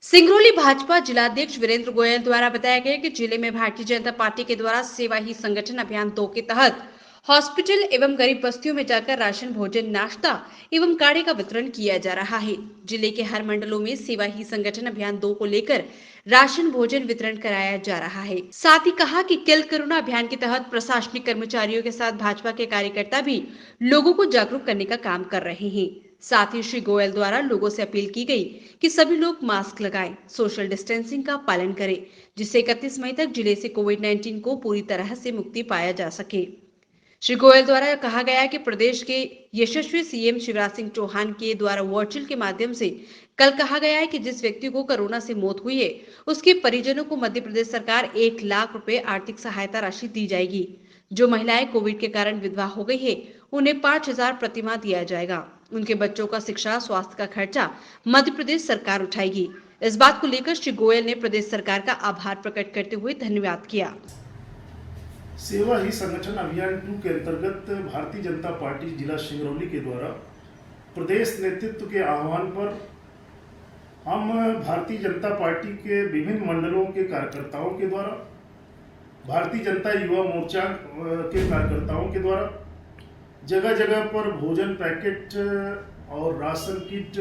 सिंगरौली भाजपा जिलाध्यक्ष वीरेंद्र गोयल द्वारा बताया गया कि जिले में भारतीय जनता पार्टी के द्वारा सेवा ही संगठन अभियान 2 के तहत हॉस्पिटल एवं गरीब बस्तियों में जाकर राशन भोजन नाश्ता एवं काढ़े का वितरण किया जा रहा है। जिले के हर मंडलों में सेवा ही संगठन अभियान 2 को लेकर राशन भोजन वितरण कराया जा रहा है। साथ ही कहा कि किल कोरोना अभियान के तहत प्रशासनिक कर्मचारियों के साथ भाजपा के कार्यकर्ता भी लोगों को जागरूक करने का काम कर रहे हैं। साथ ही श्री गोयल द्वारा लोगों से अपील की गई कि सभी लोग मास्क लगाएं, सोशल डिस्टेंसिंग का पालन करें, जिससे 31 मई तक जिले से कोविड-19 को पूरी तरह से मुक्ति पाया जा सके। श्री गोयल द्वारा कहा गया कि प्रदेश के यशस्वी सीएम शिवराज सिंह चौहान के द्वारा वर्चुअल के माध्यम से कल कहा गया है कि जिस व्यक्ति को कोरोना से मौत हुई है उसके परिजनों को मध्य प्रदेश सरकार 1 लाख रुपए आर्थिक सहायता राशि दी जाएगी। जो महिलाएं कोविड के कारण विधवा हो गई है उन्हें 5,000 प्रतिमाह दिया जाएगा। उनके बच्चों का शिक्षा स्वास्थ्य का खर्चा मध्य प्रदेश सरकार उठाएगी। इस बात को लेकर श्री गोयल ने प्रदेश सरकार का आभार प्रकट करते हुए धन्यवाद किया। सेवा ही संगठन अभियान 2 के अंतर्गत भारतीय जनता पार्टी जिला सिंगरौली के द्वारा प्रदेश नेतृत्व के आह्वान पर हम भारतीय जनता पार्टी के विभिन्न मंडलों के कार्यकर्ताओं के द्वारा, भारतीय जनता युवा मोर्चा के कार्यकर्ताओं के द्वारा जगह जगह पर भोजन पैकेट और राशन किट,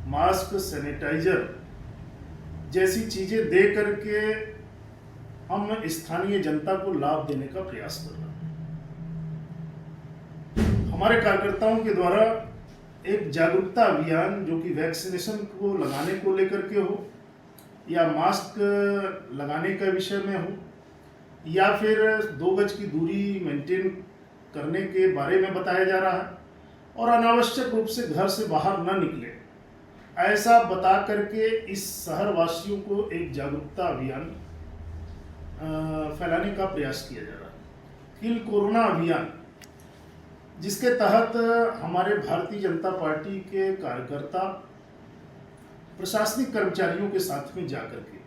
मास्क, सैनिटाइजर जैसी चीजें दे करके हम स्थानीय जनता को लाभ देने का प्रयास कर रहे हैं। हमारे कार्यकर्ताओं के द्वारा एक जागरूकता अभियान जो कि वैक्सीनेशन को लगाने को लेकर के हो या मास्क लगाने का विषय में हो या फिर 2 गज की दूरी मेंटेन करने के बारे में बताया जा रहा है और अनावश्यक रूप से घर से बाहर न निकले, ऐसा बता करके इस शहर वासियों को एक जागरूकता अभियान फैलाने का प्रयास किया जा रहा है। किल कोरोना अभियान, जिसके तहत हमारे भारतीय जनता पार्टी के कार्यकर्ता प्रशासनिक कर्मचारियों के साथ में जाकर के,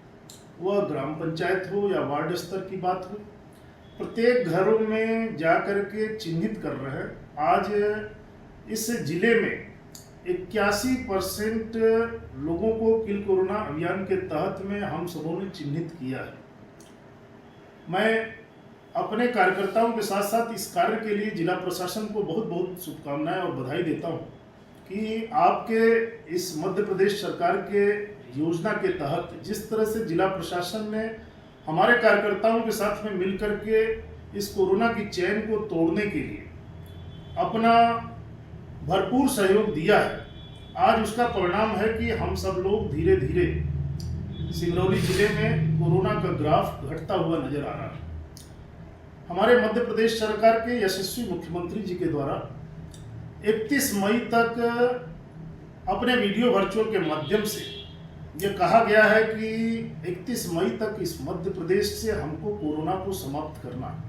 वह ग्राम पंचायत हो या वार्ड स्तर की बात हो, प्रत्येक घरों में जाकर के चिन्हित कर रहे हैं। आज इस जिले में 81% लोगों को किल कोरोना अभियान के तहत में हम सबों ने चिन्हित किया है। मैं अपने कार्यकर्ताओं के साथ साथ इस कार्य के लिए जिला प्रशासन को बहुत बहुत शुभकामनाएं और बधाई देता हूं कि आपके इस मध्य प्रदेश सरकार के योजना के तहत जिस तरह से जिला प्रशासन ने हमारे कार्यकर्ताओं के साथ में मिलकर के इस कोरोना की चेन को तोड़ने के लिए अपना भरपूर सहयोग दिया है, आज उसका परिणाम है कि हम सब लोग धीरे धीरे सिंगरौली जिले में कोरोना का ग्राफ घटता हुआ नजर आ रहा है। हमारे मध्य प्रदेश सरकार के यशस्वी मुख्यमंत्री जी के द्वारा 31 मई तक अपने वीडियो वर्चुअल के माध्यम से ये कहा गया है कि 31 मई तक इस मध्य प्रदेश से हमको कोरोना को समाप्त करना है।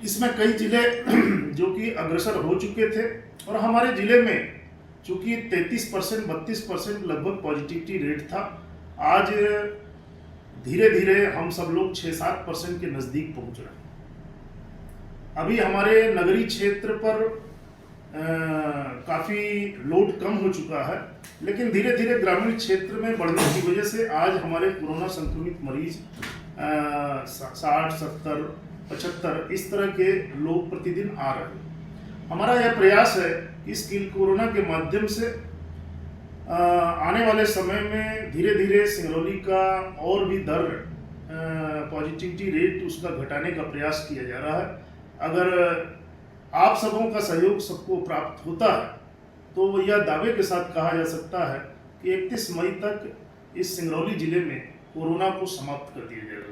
इसमें कई जिले जो कि अग्रसर हो चुके थे और हमारे जिले में चूंकि 33% 32% लगभग पॉजिटिविटी रेट था, आज धीरे धीरे हम सब लोग 6-7% के नज़दीक पहुंच रहे हैं। अभी हमारे नगरीय क्षेत्र पर काफ़ी लोड कम हो चुका है, लेकिन धीरे धीरे ग्रामीण क्षेत्र में बढ़ने की वजह से आज हमारे कोरोना संक्रमित मरीज 60, 70, 75 इस तरह के लोग प्रतिदिन आ रहे हैं। हमारा यह प्रयास है कि इस किल कोरोना के माध्यम से आने वाले समय में धीरे धीरे सिंगरौली का और भी दर पॉजिटिविटी रेट उसका घटाने का प्रयास किया जा रहा है। अगर आप सबों का सहयोग सबको प्राप्त होता है तो यह दावे के साथ कहा जा सकता है कि 31 मई तक इस सिंगरौली जिले में कोरोना को समाप्त कर दिया जाएगा।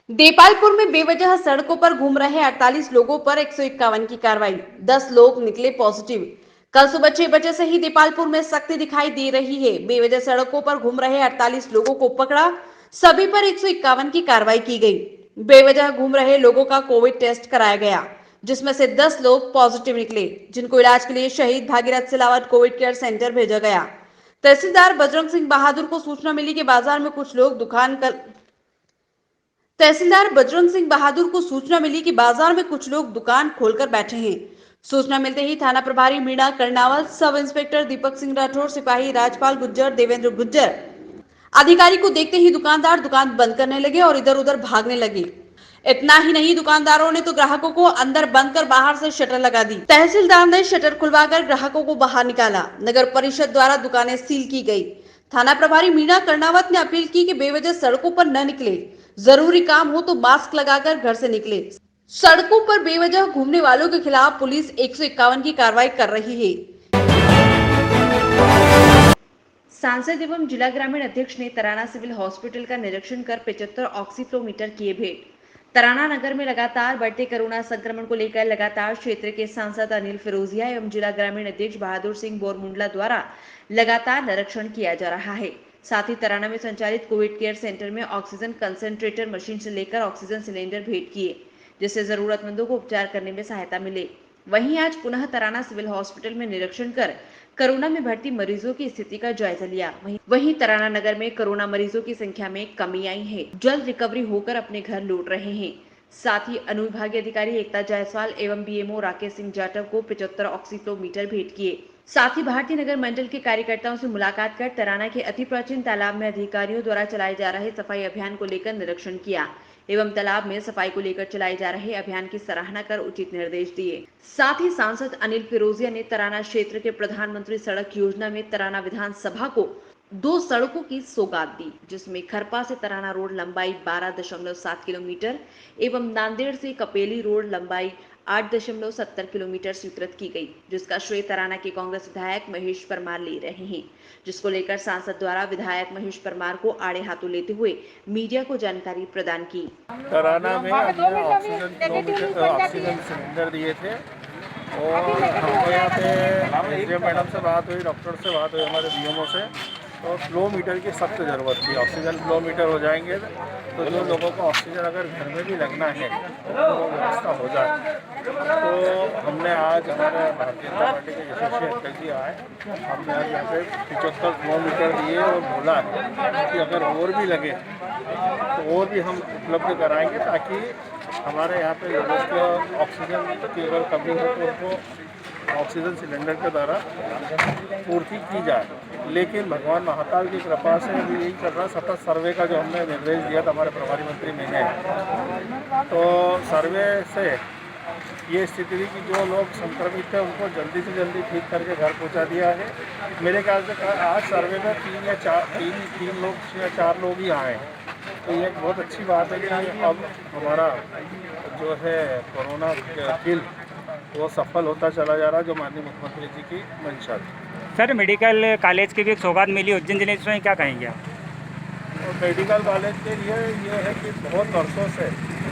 देपालपुर में बेवजह सड़कों पर घूम रहे 48 लोगों पर 151 की कार्रवाई, 10 लोग निकले पॉजिटिव। कल सुबह 6 बजे से ही देपालपुर में सख्ती दिखाई दे रही है। बेवजह सड़कों पर घूम रहे 48 लोगों को पकड़ा, सभी पर 151 की कार्रवाई की गई। बेवजह घूम रहे लोगों का कोविड टेस्ट कराया गया, जिसमें से 10 लोग पॉजिटिव निकले, जिनको इलाज के लिए शहीद Bhagirath Silawat Covid care centre भेजा गया। तहसीलदार बजरंग सिंह बहादुर को सूचना मिली कि बाजार में कुछ लोग दुकान खोलकर बैठे हैं, सूचना मिलते ही थाना प्रभारी मीणा कर्नावत, सब इंस्पेक्टर दीपक सिंह राठौर, सिपाही राजपाल गुज्जर, देवेंद्र गुज्जर अधिकारी को देखते ही दुकानदार दुकान बंद करने लगे और इधर उधर भागने लगे। इतना ही नहीं, दुकानदारों ने तो ग्राहकों को अंदर बंद कर बाहर से शटर लगा दी। तहसीलदार ने शटर खुलवाकर ग्राहकों को बाहर निकाला। नगर परिषद द्वारा दुकानें सील की गई। थाना प्रभारी मीणा कर्नावत ने अपील की कि बेवजह सड़कों पर न निकले, जरूरी काम हो तो मास्क लगाकर घर से निकले। सड़कों पर बेवजह घूमने वालों के खिलाफ पुलिस 151 की कार्रवाई कर रही है। सांसद एवं जिला ग्रामीण अध्यक्ष ने तराना सिविल हॉस्पिटल का निरीक्षण कर 75 ऑक्सीफ्लोमीटर किए भेंट। तराना नगर में लगातार बढ़ते कोरोना संक्रमण को लेकर लगातार क्षेत्र के सांसद अनिल फिरोजिया एवं जिला ग्रामीण अध्यक्ष बहादुर सिंह बोरमुंडला द्वारा लगातार निरीक्षण किया जा रहा है। साथ ही तराना में संचालित कोविड केयर सेंटर में ऑक्सीजन कंसंट्रेटर मशीन से लेकर ऑक्सीजन सिलेंडर भेंट किए, जिससे जरूरतमंदों को उपचार करने में सहायता मिले। वहीं आज पुनः तराना सिविल हॉस्पिटल में निरीक्षण कर कोरोना में भर्ती मरीजों की स्थिति का जायजा लिया। वहीं तराना नगर में कोरोना मरीजों की संख्या में कमी आई है, जल्द रिकवरी होकर अपने घर लौट रहे हैं। साथ ही अनुविभागीय अधिकारी एकता जायसवाल एवं बीएमओ राकेश सिंह जाटव को 75 ऑक्सीफ्लोमीटर भेंट किए। साथ ही भारतीय नगर मंडल के कार्यकर्ताओं से मुलाकात कर तराना के अति प्राचीन तालाब में अधिकारियों द्वारा चलाए जा रहे सफाई अभियान को लेकर निरीक्षण किया एवं तालाब में सफाई को लेकर चलाए जा रहे अभियान की सराहना कर उचित निर्देश दिए। साथ ही सांसद अनिल फिरोजिया ने तराना क्षेत्र के प्रधानमंत्री सड़क योजना में तराना विधानसभा को 2 सड़कों की सौगात दी, जिसमें खरपा से तराना रोड लंबाई 12.7 किलोमीटर एवं नांदेड़ से कपेली रोड लंबाई 8.70 किलोमीटर स्वीकृत की गई, जिसका श्रेय तराना के कांग्रेस विधायक महेश परमार ले रहे हैं, जिसको लेकर सांसद द्वारा विधायक महेश परमार को आड़े हाथों लेते हुए मीडिया को जानकारी प्रदान की। तराना में हमने ऑक्सीजन सिलेंडर दिए थे और हमको यहाँ पे एसडीएम मैडम से बात हुई, डॉक्टर से बात हुई, हमारे बीएमओ से, और फ्लो मीटर की सख्त ज़रूरत थी। ऑक्सीजन फ्लो मीटर हो जाएंगे तो जो लोगों को ऑक्सीजन अगर घर में भी लगना है तो वो व्यवस्था हो जाए। तो हमने आज हमारे भारतीय जनता पार्टी के यशस्वी अध्यक्ष जी आए, हमने आज यहाँ पे 75 फ्लो मीटर दिए और बोला कि अगर और भी लगे तो और भी हम उपलब्ध कराएंगे, ताकि हमारे यहाँ पे लोगों को ऑक्सीजन की अगर कमी हो तो उनको ऑक्सीजन सिलेंडर के द्वारा पूर्ति की जाए। लेकिन भगवान महाकाल की कृपा से अभी यही चल रहा सतत सर्वे का जो हमने निर्देश दिया था हमारे प्रभारी मंत्री मैंने, तो सर्वे से ये स्थिति थी कि जो लोग संक्रमित थे उनको जल्दी से जल्दी ठीक करके घर पहुंचा दिया है। मेरे ख्याल से आज सर्वे में 3 लोग या 4 लोग ही आए, तो ये एक बहुत अच्छी बात है कि अब हमारा जो है कोरोना किल वो सफल होता चला जा रहा है, जो माननीय मुख्यमंत्री जी की मंशा थी। सर, मेडिकल कॉलेज की भी एक सौगात मिली उज्जैन जिले में, क्या कहेंगे आप? और मेडिकल कॉलेज के लिए ये है कि बहुत वर्षों से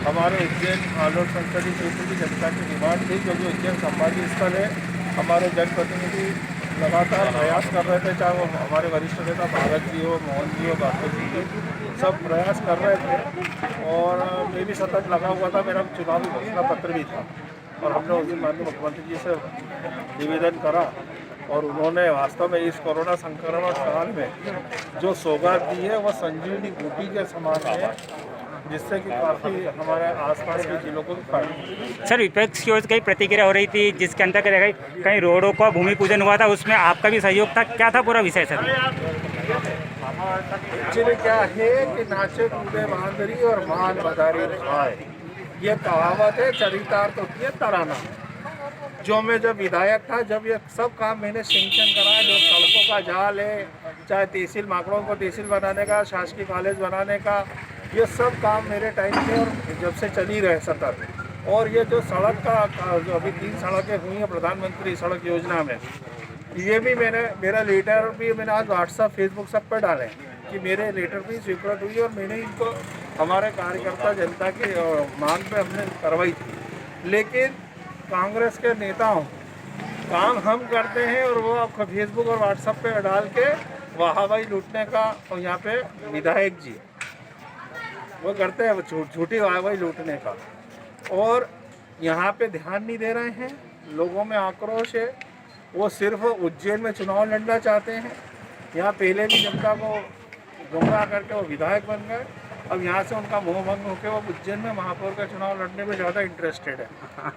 हमारे उज्जैन आलोट संसदीय क्षेत्र की जनता की डिमांड थी, क्योंकि उज्जैन संवादी स्थल है। हमारे जनप्रतिनिधि लगातार प्रयास कर रहे थे, चाहे वो हमारे वरिष्ठ नेता भारत जी हो, मोहन जी हो, बापू जी हो, सब प्रयास कर रहे थे और मैं भी सतत लगा हुआ था। मेरा चुनावी घोषणा पत्र भी था और हमने उस दिन माननीय मुख्यमंत्री जी से निवेदन करा और उन्होंने वास्तव में इस कोरोना संक्रमण काल में जो सौगात दी है वह संजीवनी बूटी के समान है, जिससे कि काफ़ी हमारे आसपास के जिलों को फायदा। सर, विपक्ष की ओर से कई प्रतिक्रिया हो रही थी, जिसके अंतर्गत कई रोडों का भूमि पूजन हुआ था, उसमें आपका भी सहयोग था, क्या था पूरा विषय सर? एक्चुअली क्या है कि नाचे कूदे बांदरी और मान बदारी खाए, ये कहावत है, चरितार्थ होती है तराना। जो मैं जब विधायक था, जब ये सब काम मैंने सेंक्शन कराया, जो सड़कों का जाल है, चाहे तहसील माकड़ों को तहसील बनाने का, शासकीय कॉलेज बनाने का, ये सब काम मेरे टाइम पे और जब से चली रहे सतत। और ये जो सड़क का जो अभी 3 सड़कें हुई हैं प्रधानमंत्री सड़क योजना में, ये भी मेरा लेटर भी मैंने आज व्हाट्सएप फेसबुक सब पर डाले कि मेरे लेटर भी स्वीकृत हुई और मैंने इनको हमारे कार्यकर्ता जनता की मांग पे हमने करवाई थी। लेकिन कांग्रेस के नेताओं काम हम करते हैं और वो आपका फेसबुक और व्हाट्सएप पे डाल के वाहवाही लूटने का, और यहाँ पे विधायक जी वो करते हैं झूठी वाहवाही लूटने का, और यहाँ पे ध्यान नहीं दे रहे हैं। लोगों में आक्रोश है, वो सिर्फ उज्जैन में चुनाव लड़ना चाहते हैं। यहाँ पहले भी जनता को गुमराह करके वो विधायक बन गए, अब यहाँ से उनका मोह भंग होकर वो उज्जैन में महापौर का चुनाव लड़ने में ज़्यादा इंटरेस्टेड है।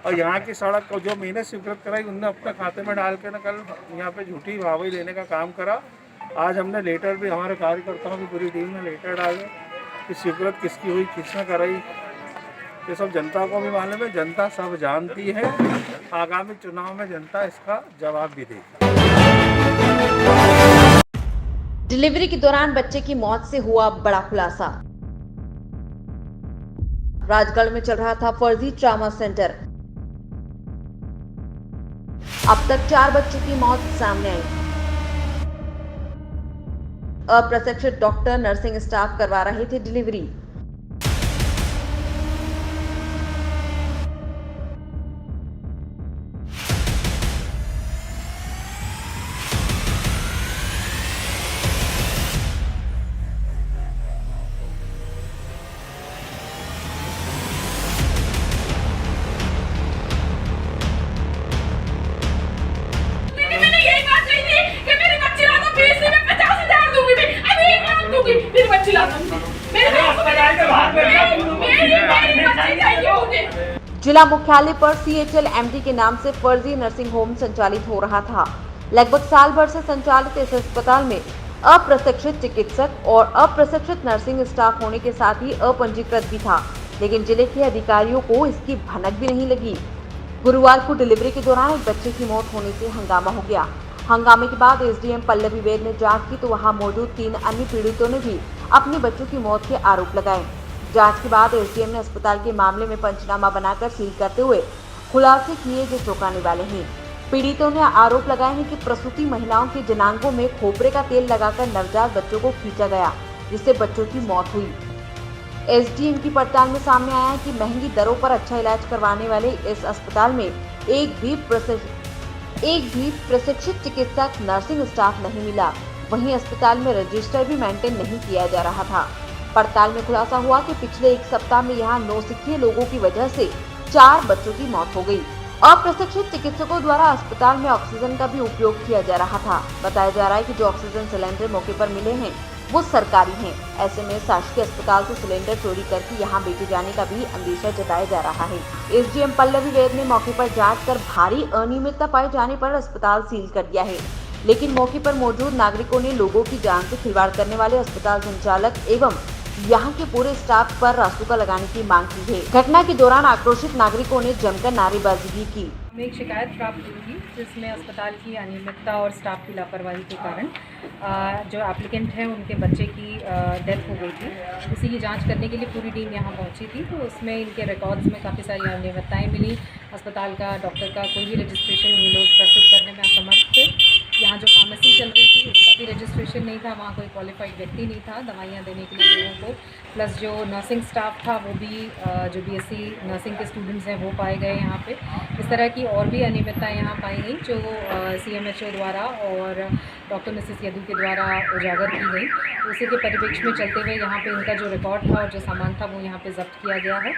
और यहाँ की सड़क जो मैंने स्वीकृत कराई उनने अपने खाते में डाल के न कल यहाँ पे झूठी वाहवाही देने का काम करा। आज हमने लेटर भी, हमारे कार्यकर्ताओं की पूरी टीम ने लेटर डाले कि स्वीकृत किसकी हुई, किसने कराई, ये सब जनता को भी मालूम है, जनता सब जानती है। आगामी चुनाव में जनता इसका जवाब भी देगी। डिलीवरी के दौरान बच्चे की मौत से हुआ बड़ा खुलासा। राजगढ़ में चल रहा था फर्जी ट्रामा सेंटर। अब तक 4 बच्चों की मौत सामने आई। अप्रशिक्षित डॉक्टर, नर्सिंग स्टाफ करवा रहे थे डिलीवरी। जिला मुख्यालय पर CHLMD के नाम से फर्जी नर्सिंग होम संचालित हो रहा था। लगभग साल भर से संचालित इस अस्पताल में अप्रशिक्षित चिकित्सक और अप्रशिक्षित नर्सिंग स्टाफ होने के साथ ही अपंजीकृत भी था, लेकिन जिले के अधिकारियों को इसकी भनक भी नहीं लगी। गुरुवार को डिलीवरी के दौरान एक बच्चे की मौत होने से हंगामा हो गया। हंगामे के बाद SDM पल्लवी वेद ने जांच की तो वहां मौजूद 3 अन्य पीड़ितों ने भी अपने बच्चों की मौत के आरोप लगाए। जांच के बाद SDM ने अस्पताल के मामले में पंचनामा बनाकर सील करते हुए खुलासे किए जो चौंकाने वाले हैं। पीड़ितों ने आरोप लगाए हैं कि प्रसूति महिलाओं के जनांगों में खोपरे का तेल लगाकर नवजात बच्चों को खींचा गया, जिससे बच्चों की मौत हुई। SDM की पड़ताल में सामने आया है कि महंगी दरों पर अच्छा इलाज करवाने वाले इस अस्पताल में एक भी प्रशिक्षित चिकित्सक, नर्सिंग स्टाफ नहीं मिला। वहीं अस्पताल में रजिस्टर भी मेंटेन नहीं किया जा रहा था। पड़ताल में खुलासा हुआ कि पिछले 1 सप्ताह में यहां नौसिखिए लोगों की वजह से 4 बच्चों की मौत हो गई। अप्रशिक्षित चिकित्सकों द्वारा अस्पताल में ऑक्सीजन का भी उपयोग किया जा रहा था। बताया जा रहा है कि जो ऑक्सीजन सिलेंडर मौके पर मिले हैं वो सरकारी हैं। ऐसे में शासकीय अस्पताल से सिलेंडर चोरी करके यहां बेचे जाने का भी अंदेशा जताया जा रहा है। SDM पल्लवी वेद ने मौके पर जांच कर भारी अनियमितता पाए जाने पर अस्पताल सील कर दिया है, लेकिन मौके पर मौजूद नागरिकों ने लोगों की जान से खिलवाड़ करने वाले अस्पताल संचालक एवं यहाँ के पूरे स्टाफ पर रासुका लगाने की मांग की है। घटना के दौरान आक्रोशित नागरिकों ने जमकर नारेबाजी भी की। हमें एक शिकायत प्राप्त हुई थी जिसमें अस्पताल की अनियमितता और स्टाफ की लापरवाही के कारण जो एप्लीकेंट हैं उनके बच्चे की डेथ हो गई थी। उसी की जांच करने के लिए पूरी टीम यहाँ पहुँची थी, तो उसमें इनके रिकॉर्ड्स में काफ़ी सारी अनियमितताएँ मिली। अस्पताल का, डॉक्टर का कोई भी रजिस्ट्रेशन ये लोग प्रस्तुत करने में असमर्थ थे। यहाँ जो फार्मेसी चल रही थी उसका भी रजिस्ट्रेशन नहीं था, वहाँ कोई क्वालिफाइड व्यक्ति नहीं था दवाइयाँ देने के लिए लोगों को। प्लस जो नर्सिंग स्टाफ था वो भी जो BSc नर्सिंग के स्टूडेंट्स हैं वो पाए गए यहाँ पे। इस तरह की और भी अनियमितताएँ यहाँ पाई गई जो CMHO द्वारा और डॉक्टर मिसेस यदू के द्वारा उजागर की गई। उसी के परिप्रेक्ष्य में चलते हुए यहाँ पे उनका जो रिकॉर्ड था और जो सामान था वो यहाँ पे जब्त किया गया है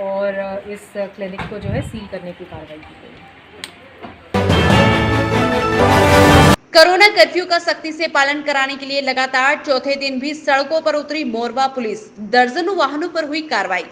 और इस क्लिनिक को जो है सील करने की कार्रवाई की गई। कोरोना कर्फ्यू का सख्ती से पालन कराने के लिए लगातार चौथे दिन भी सड़कों पर उतरी मोरवा पुलिस। दर्जनों वाहनों पर हुई कार्रवाई।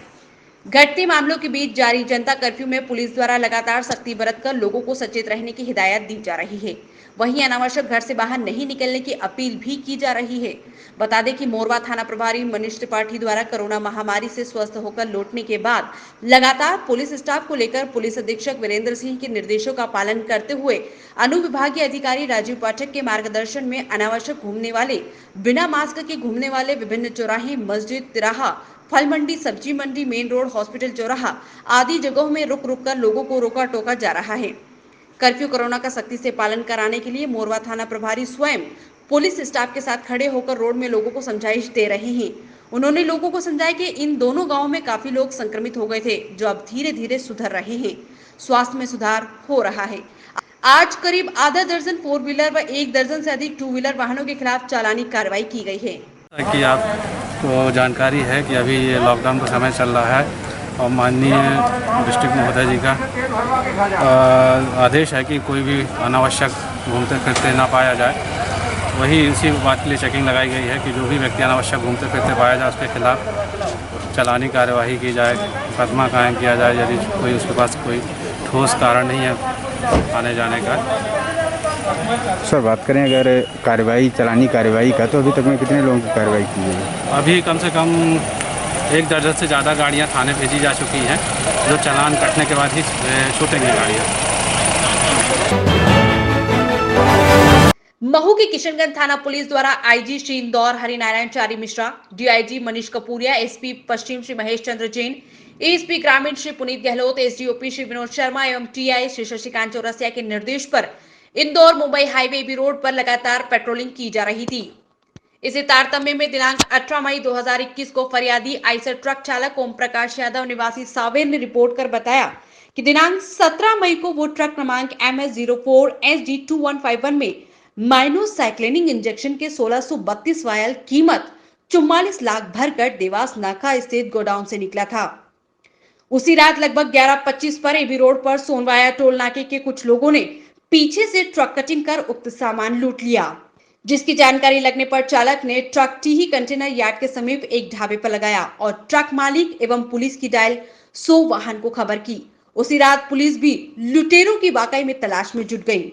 घटते मामलों के बीच जारी जनता कर्फ्यू में पुलिस द्वारा लगातार सख्ती बरतकर लोगों को सचेत रहने की हिदायत दी जा रही है। वहीं अनावश्यक घर से बाहर नहीं निकलने की अपील भी की जा रही है। बता दें कि मोरवा थाना प्रभारी मनीष त्रिपाठी द्वारा कोरोना महामारी से स्वस्थ होकर लौटने के बाद लगातार पुलिस स्टाफ को लेकर पुलिस अधीक्षक वीरेंद्र सिंह के निर्देशों का पालन करते हुए अनुविभागीय अधिकारी राजीव पाठक के मार्गदर्शन में अनावश्यक घूमने वाले, बिना मास्क के घूमने वाले विभिन्न चौराहे, मस्जिद, तिराहा, फल मंडी, सब्जी मंडी, मेन रोड, हॉस्पिटल चौराहा आदि जगहों में रुक रुक कर लोगों को रोका टोका जा रहा है। कर्फ्यू कोरोना का सख्ती से पालन कराने के लिए मोरवा थाना प्रभारी स्वयं पुलिस स्टाफ के साथ खड़े होकर रोड में लोगों को समझाइश दे रहे हैं। उन्होंने लोगों को समझाया कि इन दोनों गांवों में काफी लोग संक्रमित हो गए थे, जो अब धीरे धीरे सुधर रहे हैं। स्वास्थ्य में सुधार हो रहा है। आज करीब आधा दर्जन 4 व्हीलर व 1 दर्जन से अधिक 2 व्हीलर वाहनों के खिलाफ चालानी कार्रवाई की गई है। कि आपको जानकारी है कि अभी ये लॉकडाउन का समय चल रहा है और माननीय डिस्ट्रिक्ट महोदय जी का आदेश है कि कोई भी अनावश्यक घूमते फिरते ना पाया जाए वही इसी बात के लिए चेकिंग लगाई गई है कि जो भी व्यक्ति अनावश्यक घूमते फिरते पाया जाए उसके खिलाफ चालानी कार्यवाही की जाए, मुकदमा कायम किया जाए यदि कोई उसके पास कोई ठोस कारण नहीं है आने जाने का। सर बात करें अगर कार्रवाई चालानी कार्रवाई का, तो अभी तक में कितने लोगों की कार्रवाई की गई है? अभी कम से कम 1 दर्जन से ज़्यादा गाड़ियाँ थाने भेजी जा चुकी हैं, जो चालान कटने के बाद ही छूटेंगी गाड़ियाँ। महू के किशनगंज थाना पुलिस द्वारा IG Shri Indore Harinarayan Chari Mishra, DIG Manish Kapuria, SP पश्चिम श्री महेश चंद्र जैन, एएसपी ग्रामीण श्री पुनीत गहलोत, एसडीओपी श्री विनोद शर्मा एवं टीआई श्री शशिकांत चौरसिया के निर्देश पर Indore Mumbai highway B road पर लगातार पेट्रोलिंग की जा रही थी। इसी तारतम्य में दिनांक 18 मई 2021 को फरियादी आइसर ट्रक चालक ओम प्रकाश यादव निवासी सावेर ने रिपोर्ट कर बताया कि दिनांक 17 मई को वो ट्रक क्रमांक MS04SD2151 में माइनोसाइक्लिनिक इंजेक्शन के 1632 वायल कीमत 44 लाख भरकर देवास नाका स्थित गोडाउन से निकला था। उसी रात लगभग 11:25 पर एबी रोड पर सोनवाया टोल नाके के कुछ लोगों ने पीछे से ट्रक कटिंग कर उक्त सामान लूट लिया, जिसकी जानकारी लगने पर चालक ने ट्रक टीही कंटेनर यार्ड के समीप एक ढाबे पर लगाया और ट्रक मालिक एवं पुलिस की डायल 100 वाहन को खबर की। उसी रात पुलिस भी लुटेरों की वाकई में तलाश में जुट गई।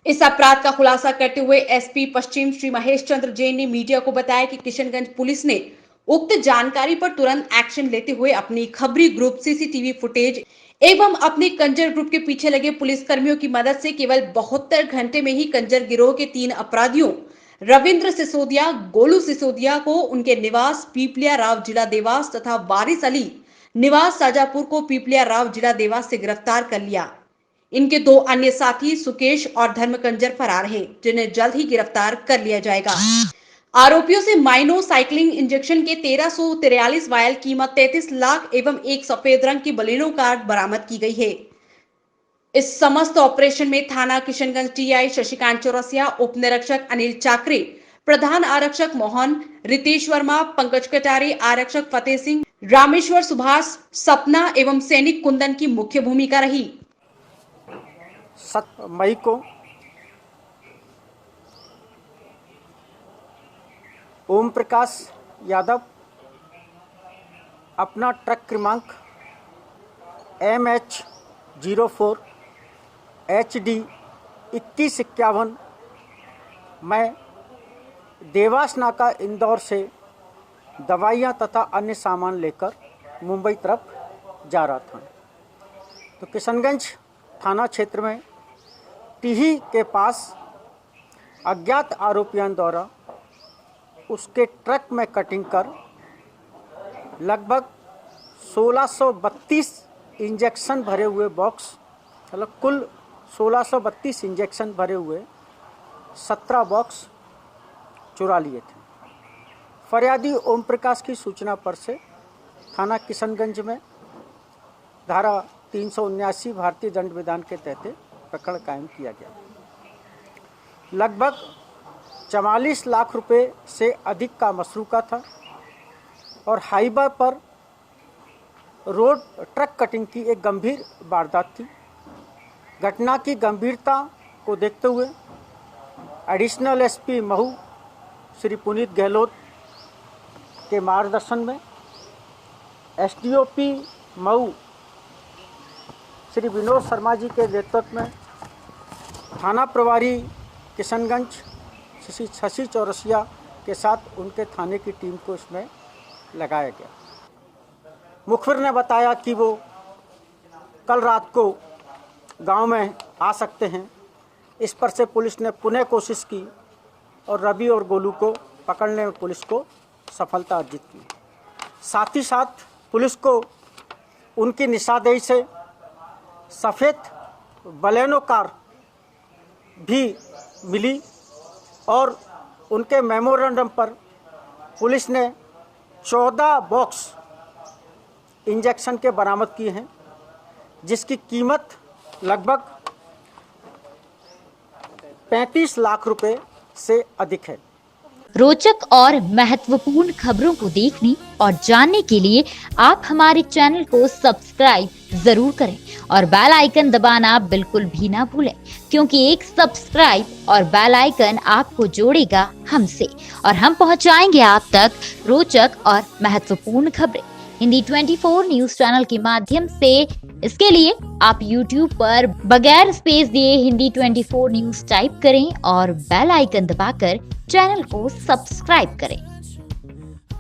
इस अपराध का खुलासा करते हुए एसपी पश्चिम श्री महेश चंद्र जैन ने मीडिया को बताया कि किशनगंज पुलिस ने उक्त जानकारी पर तुरंत एक्शन लेते हुए अपनी खबरी ग्रुप सीसीटीवी फुटेज एवं अपने कंजर ग्रुप के पीछे लगे पुलिस कर्मियों की मदद से केवल 72 घंटे में ही कंजर गिरोह के 3 अपराधियों रविंद्र सिसोदिया, गोलू सिसोदिया को उनके निवास पीपलिया राव जिला देवास तथा वारिस अली निवास साजापुर को पीपलिया राव जिला देवास से गिरफ्तार कर लिया। इनके 2 अन्य साथी सुकेश और धर्म कंजर फरार हैं, जिन्हें जल्द ही गिरफ्तार कर लिया जाएगा। आरोपियों से माइनोसाइक्लिन इंजेक्शन के 1343 वायल कीमत 33 लाख एवं एक सफेद रंग की बलेनो कार बरामद की गई है। इस समस्त ऑपरेशन में थाना किशनगंज टीआई शशिकांत चौरसिया, उप निरीक्षक अनिल चाकरे, प्रधान आरक्षक मोहन, रितेश वर्मा, पंकज कटारे, आरक्षक फतेह सिंह, रामेश्वर सुभाष, सपना एवं सैनिक कुंदन की मुख्य भूमिका रही। 7 मई को ओम प्रकाश यादव अपना ट्रक क्रमांक MH04HD 2151 में देवास नाका इंदौर से दवाइयाँ तथा अन्य सामान लेकर मुंबई तरफ जा रहा था। तो किशनगंज थाना क्षेत्र में टीही के पास अज्ञात आरोपियों द्वारा उसके ट्रक में कटिंग कर लगभग 1632 इंजेक्शन भरे हुए बॉक्स, मतलब कुल 1632 इंजेक्शन भरे हुए 17 बॉक्स चुरा लिए थे। फरियादी ओम प्रकाश की सूचना पर से थाना किशनगंज में धारा 379 भारतीय दंड विधान के तहत प्रकरण कायम किया गया। लगभग 44 लाख रुपए से अधिक का मसरूका था और हाईवे पर रोड ट्रक कटिंग की एक गंभीर वारदात थी। घटना की गंभीरता को देखते हुए एडिशनल एसपी महू श्री पुनीत गहलोत के मार्गदर्शन में एसडीओपी महू श्री विनोद शर्मा जी के नेतृत्व में थाना प्रभारी किशनगंज शशि चौरसिया के साथ उनके थाने की टीम को इसमें लगाया गया। मुखबिर ने बताया कि वो कल रात को गांव में आ सकते हैं। इस पर से पुलिस ने पुनः कोशिश की और रवि और गोलू को पकड़ने में पुलिस को सफलता अर्जित की। साथ ही साथ पुलिस को उनकी निशानदेही से सफ़ेद बलेनो कार भी मिली और उनके मेमोरेंडम पर पुलिस ने 14 बॉक्स इंजेक्शन के बरामद किए हैं, जिसकी कीमत लगभग 35 लाख रुपए से अधिक है। रोचक और महत्वपूर्ण खबरों को देखने और जानने के लिए आप हमारे चैनल को सब्सक्राइब जरूर करें और बेल आइकन दबाना बिल्कुल भी ना भूलें, क्योंकि एक सब्सक्राइब और बेल आइकन आपको जोड़ेगा हमसे और हम पहुंचाएंगे आप तक रोचक और महत्वपूर्ण खबरें हिंदी 24 न्यूज चैनल के माध्यम से। इसके लिए आप YouTube पर बगैर स्पेस दिए हिंदी 24 न्यूज टाइप करें और बेल आइकन दबाकर चैनल को सब्सक्राइब करें।